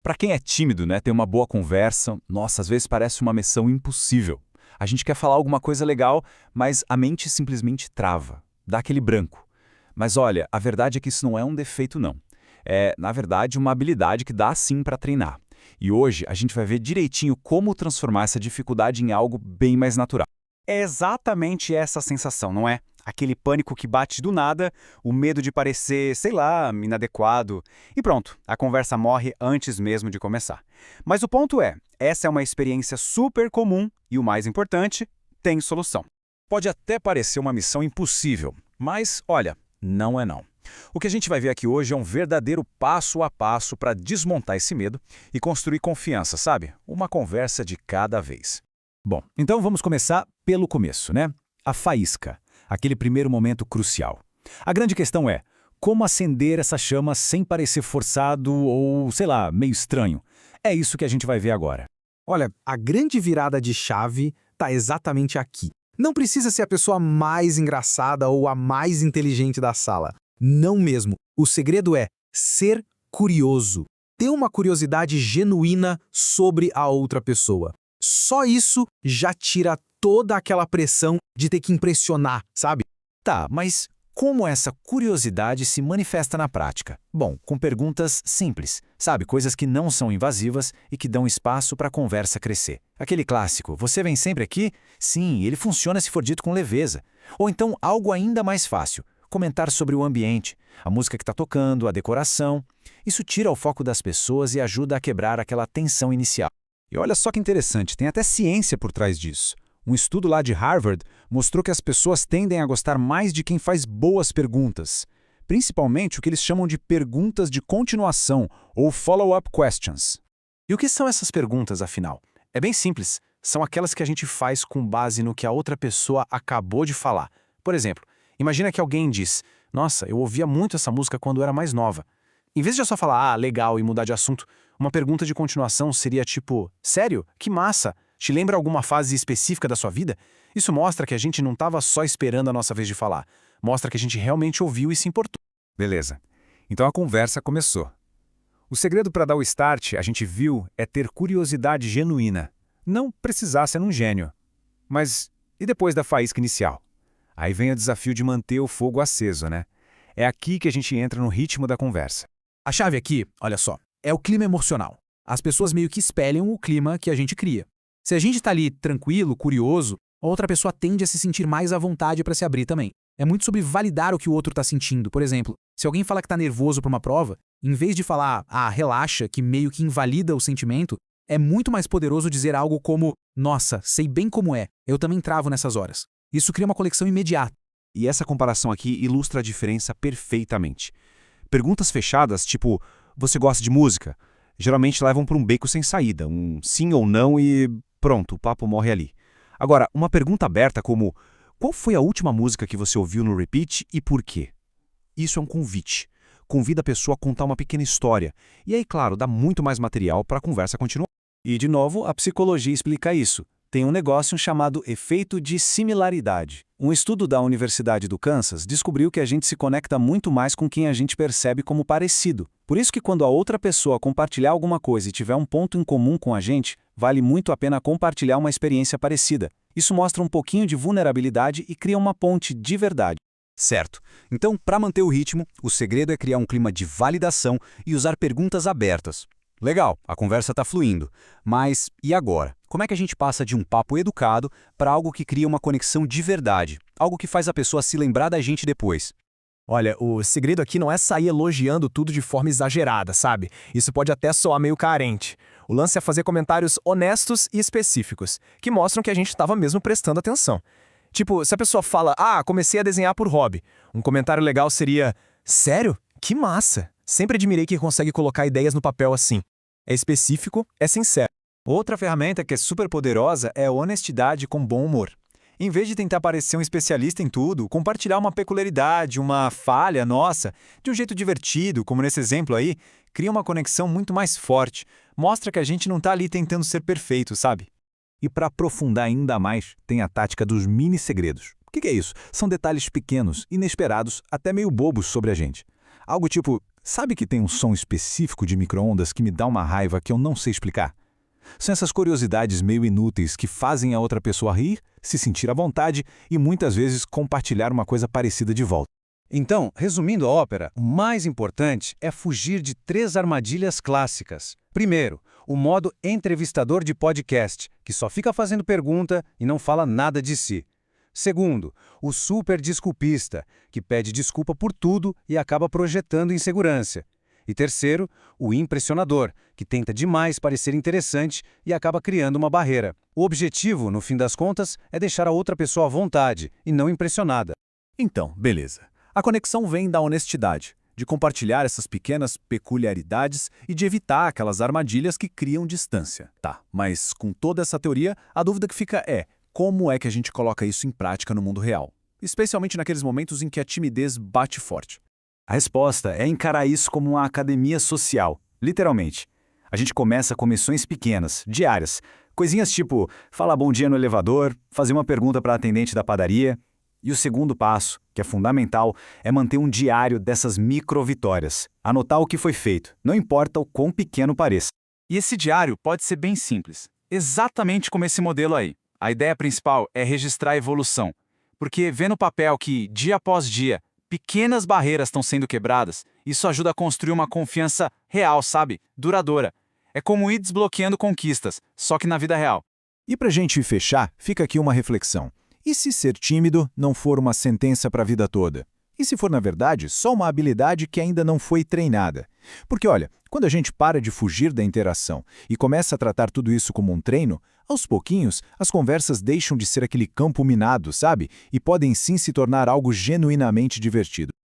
Para quem é tímido, né, ter uma boa conversa, nossa, às vezes parece uma missão impossível. A gente quer falar alguma coisa legal, mas a mente simplesmente trava, dá aquele branco. Mas olha, a verdade é que isso não é um defeito, não. É, na verdade, uma habilidade que dá sim para treinar. E hoje a gente vai ver direitinho como transformar essa dificuldade em algo bem mais natural. É exatamente essa sensação, não é? Aquele pânico que bate do nada, o medo de parecer, sei lá, inadequado. E pronto, a conversa morre antes mesmo de começar. Mas o ponto é, essa é uma experiência super comum e o mais importante, tem solução. Pode até parecer uma missão impossível, mas olha, não é não. O que a gente vai ver aqui hoje é um verdadeiro passo a passo para desmontar esse medo e construir confiança, sabe? Uma conversa de cada vez. Bom, então vamos começar pelo começo, né? A faísca, aquele primeiro momento crucial. A grande questão é, como acender essa chama sem parecer forçado ou, sei lá, meio estranho? É isso que a gente vai ver agora. Olha, a grande virada de chave está exatamente aqui. Não precisa ser a pessoa mais engraçada ou a mais inteligente da sala. Não mesmo. O segredo é ser curioso. Ter uma curiosidade genuína sobre a outra pessoa. Só isso já tira toda aquela pressão de ter que impressionar, sabe? Tá, mas como essa curiosidade se manifesta na prática? Bom, com perguntas simples, sabe? Coisas que não são invasivas e que dão espaço para a conversa crescer. Aquele clássico, você vem sempre aqui? Sim, ele funciona se for dito com leveza. Ou então algo ainda mais fácil, comentar sobre o ambiente, a música que está tocando, a decoração. Isso tira o foco das pessoas e ajuda a quebrar aquela tensão inicial. E olha só que interessante, tem até ciência por trás disso. Um estudo lá de Harvard mostrou que as pessoas tendem a gostar mais de quem faz boas perguntas, principalmente o que eles chamam de perguntas de continuação ou follow-up questions. E o que são essas perguntas, afinal? É bem simples, são aquelas que a gente faz com base no que a outra pessoa acabou de falar. Por exemplo, imagina que alguém diz, nossa, eu ouvia muito essa música quando era mais nova. Em vez de só falar, legal, e mudar de assunto, uma pergunta de continuação seria tipo, sério? Que massa! Te lembra alguma fase específica da sua vida? Isso mostra que a gente não estava só esperando a nossa vez de falar. Mostra que a gente realmente ouviu e se importou. Beleza. Então a conversa começou. O segredo para dar o start, a gente viu, é ter curiosidade genuína. Não precisar ser um gênio. Mas e depois da faísca inicial? Aí vem o desafio de manter o fogo aceso, né? É aqui que a gente entra no ritmo da conversa. A chave aqui, olha só, é o clima emocional. As pessoas meio que espelham o clima que a gente cria. Se a gente está ali tranquilo, curioso, a outra pessoa tende a se sentir mais à vontade para se abrir também. É muito sobre validar o que o outro está sentindo. Por exemplo, se alguém fala que está nervoso para uma prova, em vez de falar, relaxa, que meio que invalida o sentimento, é muito mais poderoso dizer algo como, nossa, sei bem como é, eu também travo nessas horas. Isso cria uma conexão imediata. E essa comparação aqui ilustra a diferença perfeitamente. Perguntas fechadas, tipo, você gosta de música? Geralmente levam para um beco sem saída, um sim ou não e pronto, o papo morre ali. Agora, uma pergunta aberta como, qual foi a última música que você ouviu no repeat e por quê? Isso é um convite. Convida a pessoa a contar uma pequena história. E aí, claro, dá muito mais material para a conversa continuar. E, de novo, a psicologia explica isso. Tem um negócio chamado efeito de similaridade. Um estudo da Universidade do Kansas descobriu que a gente se conecta muito mais com quem a gente percebe como parecido. Por isso que quando a outra pessoa compartilhar alguma coisa e tiver um ponto em comum com a gente, vale muito a pena compartilhar uma experiência parecida. Isso mostra um pouquinho de vulnerabilidade e cria uma ponte de verdade. Certo. Então, para manter o ritmo, o segredo é criar um clima de validação e usar perguntas abertas. Legal, a conversa está fluindo. Mas e agora? Como é que a gente passa de um papo educado para algo que cria uma conexão de verdade? Algo que faz a pessoa se lembrar da gente depois? Olha, o segredo aqui não é sair elogiando tudo de forma exagerada, sabe? Isso pode até soar meio carente. O lance é fazer comentários honestos e específicos, que mostram que a gente estava mesmo prestando atenção. Tipo, se a pessoa fala, comecei a desenhar por hobby, um comentário legal seria, sério? Que massa! Sempre admirei quem consegue colocar ideias no papel assim. É específico, é sincero. Outra ferramenta que é super poderosa é a honestidade com bom humor. Em vez de tentar parecer um especialista em tudo, compartilhar uma peculiaridade, uma falha nossa, de um jeito divertido, como nesse exemplo aí, cria uma conexão muito mais forte. Mostra que a gente não está ali tentando ser perfeito, sabe? E para aprofundar ainda mais, tem a tática dos mini segredos. O que é isso? São detalhes pequenos, inesperados, até meio bobos sobre a gente. Algo tipo, Sabe que tem um som específico de micro-ondas que me dá uma raiva que eu não sei explicar? São essas curiosidades meio inúteis que fazem a outra pessoa rir, se sentir à vontade e muitas vezes compartilhar uma coisa parecida de volta. Então, resumindo a ópera, o mais importante é fugir de 3 armadilhas clássicas. Primeiro, o modo entrevistador de podcast, que só fica fazendo pergunta e não fala nada de si. Segundo, o super desculpista, que pede desculpa por tudo e acaba projetando insegurança. E terceiro, o impressionador, que tenta demais parecer interessante e acaba criando uma barreira. O objetivo, no fim das contas, é deixar a outra pessoa à vontade e não impressionada. Então, beleza. A conexão vem da honestidade, de compartilhar essas pequenas peculiaridades e de evitar aquelas armadilhas que criam distância. Tá, mas com toda essa teoria, a dúvida que fica é: como é que a gente coloca isso em prática no mundo real? Especialmente naqueles momentos em que a timidez bate forte. A resposta é encarar isso como uma academia social, literalmente. A gente começa com missões pequenas, diárias, coisinhas tipo falar bom dia no elevador, fazer uma pergunta para a atendente da padaria. E o segundo passo, que é fundamental, é manter um diário dessas micro-vitórias. Anotar o que foi feito, não importa o quão pequeno pareça. E esse diário pode ser bem simples, exatamente como esse modelo aí. A ideia principal é registrar a evolução, porque ver no papel que, dia após dia, pequenas barreiras estão sendo quebradas, isso ajuda a construir uma confiança real, sabe? Duradoura. É como ir desbloqueando conquistas, só que na vida real. E pra gente fechar, fica aqui uma reflexão. E se ser tímido não for uma sentença para a vida toda? E se for, na verdade, só uma habilidade que ainda não foi treinada? Porque, olha, quando a gente para de fugir da interação e começa a tratar tudo isso como um treino, aos pouquinhos, as conversas deixam de ser aquele campo minado, sabe? E podem sim se tornar algo genuinamente divertido.